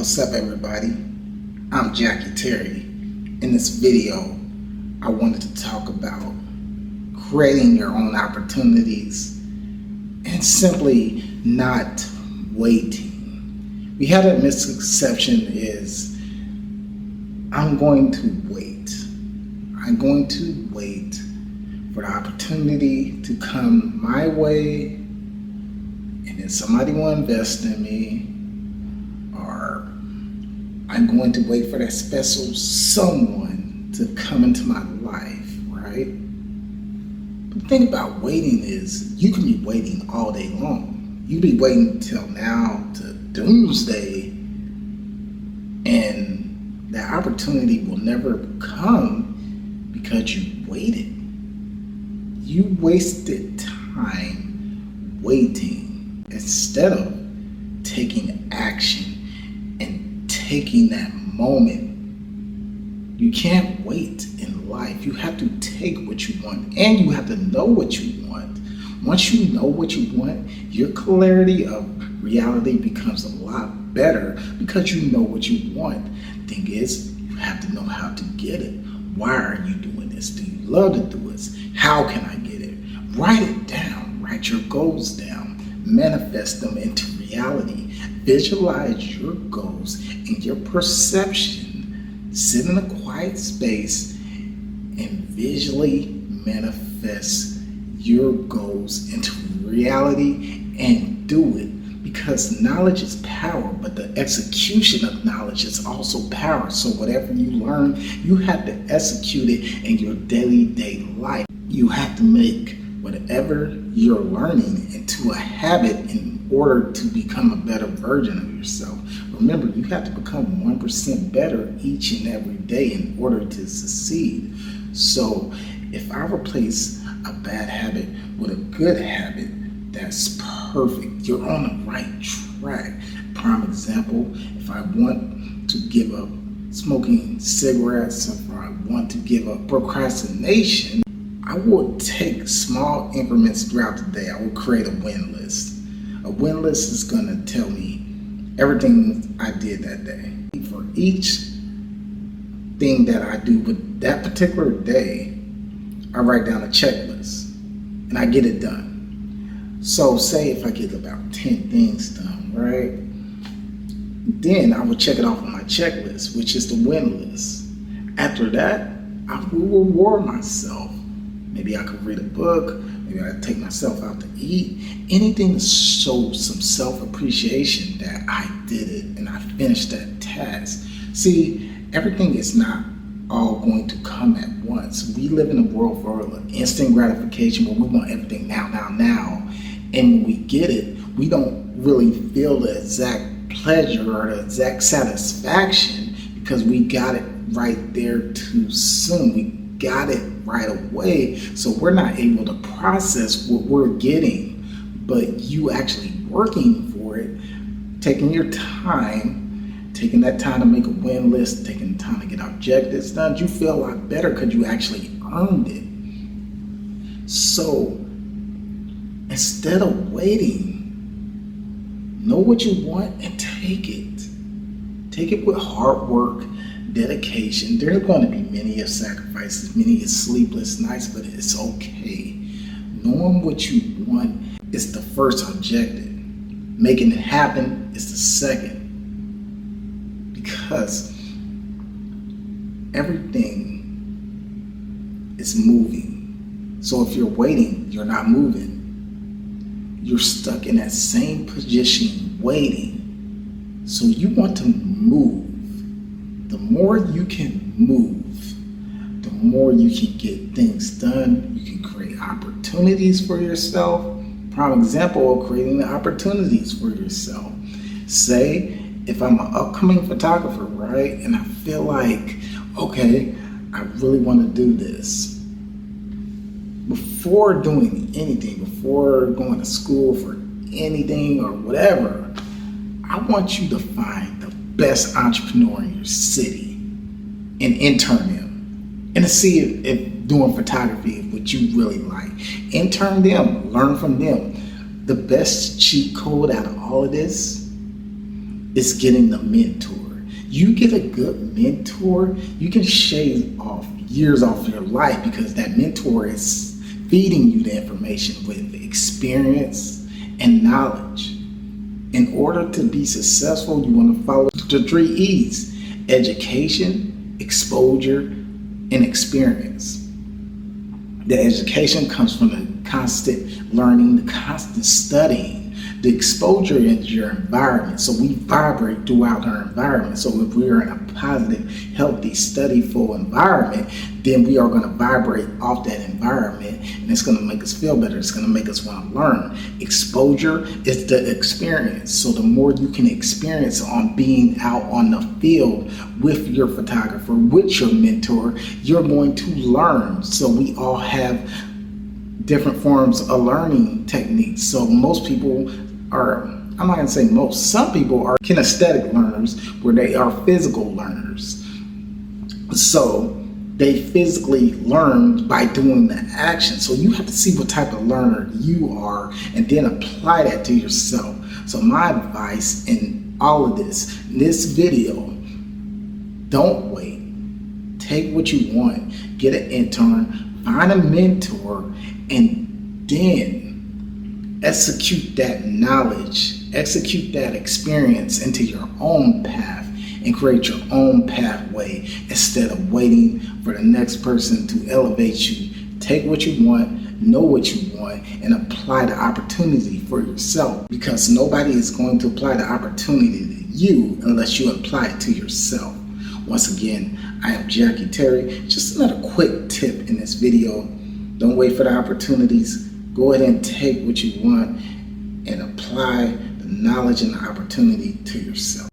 What's up, everybody? I'm Jackie Terry. In this video, I wanted to talk about creating your own opportunities and simply not waiting. We had a misconception is I'm going to wait. I'm going to wait for the opportunity to come my way, and then somebody will invest in me, or I'm going to wait for that special someone to come into my life, right? But the thing about waiting is you can be waiting all day long. You be waiting until now to doomsday, and that opportunity will never come because you waited. You wasted time waiting instead of taking action and taking that moment. You can't wait in life. You have to take what you want, and you have to know what you want. Once you know what you want, your clarity of reality becomes a lot better because you know what you want. Thing is, you have to know how to get it. Why are you doing this? Do you love to do this? How can I get it? Write it down. Write your goals down. Manifest them into reality. Visualize your goals and your perception. Sit in a quiet space and visually manifest your goals into reality and do it. Because knowledge is power, but the execution of knowledge is also power. So whatever you learn, you have to execute it in your day life. You have to make whatever you're learning into a habit in order to become a better version of yourself. Remember, you have to become 1% better each and every day in order to succeed. So if I replace a bad habit with a good habit, that's perfect. You're on the right track. Prime example, if I want to give up smoking cigarettes, if I want to give up procrastination, I will take small increments throughout the day. I will create a win list. A win list is going to tell me everything I did that day. For each thing that I do with that particular day, I write down a checklist and I get it done. So say if I get about 10 things done, right? Then I will check it off on my checklist, which is the win list. After that, I will reward myself. Maybe I could read a book, maybe I could take myself out to eat. Anything to show some self-appreciation that I did it and I finished that task. See, everything is not all going to come at once. We live in a world of instant gratification where we want everything now. And when we get it, we don't really feel the exact pleasure or the exact satisfaction because we got it right there too soon. We got it right away. So we're not able to process what we're getting. But you actually working for it, taking your time, taking that time to make a win list, taking the time to get objectives done, you feel a lot better because you actually earned it. So instead of waiting, know what you want and take it. Take it with hard work, dedication. There are going to be many sacrifices, many sleepless nights, but it's okay. Knowing what you want is the first objective. Making it happen is the second. Because everything is moving. So if you're waiting, you're not moving. You're stuck in that same position waiting. So you want to move. The more you can move, the more you can get things done. You can create opportunities for yourself. Prime example of creating the opportunities for yourself. Say, if I'm an upcoming photographer, right, and I feel like, okay, I really want to do this. Before doing anything, before going to school for anything or whatever, I want you to find the best entrepreneur in your city and intern them. And to see if doing photography is what you really like. Intern them, learn from them. The best cheat code out of all of this is getting the mentor. You get a good mentor, you can shave off years off your life because that mentor is feeding you the information with experience and knowledge. In order to be successful, you want to follow the 3 E's: education, exposure, and experience. The education comes from the constant learning, the constant studying. The exposure is your environment. So we vibrate throughout our environment. So if we are in a positive, healthy, studyful environment, then we are going to vibrate off that environment, and it's going to make us feel better. It's going to make us want to learn. Exposure is the experience. So the more you can experience on being out on the field with your photographer, with your mentor, you're going to learn. So we all have different forms of learning techniques. So most people are, I'm not going to say most, some people are kinesthetic learners where they are physical learners. So they physically learn by doing the action. So you have to see what type of learner you are and then apply that to yourself. So my advice in all of this video, don't wait. Take what you want, get an intern, find a mentor, and then execute that knowledge, execute that experience into your own path and create your own pathway instead of waiting for the next person to elevate you. Take what you want, know what you want, and apply the opportunity for yourself, because nobody is going to apply the opportunity to you unless you apply it to yourself. Once again, I am Jackie Terry. Just another quick tip in this video. Don't wait for the opportunities. Go ahead and take what you want and apply the knowledge and the opportunity to yourself.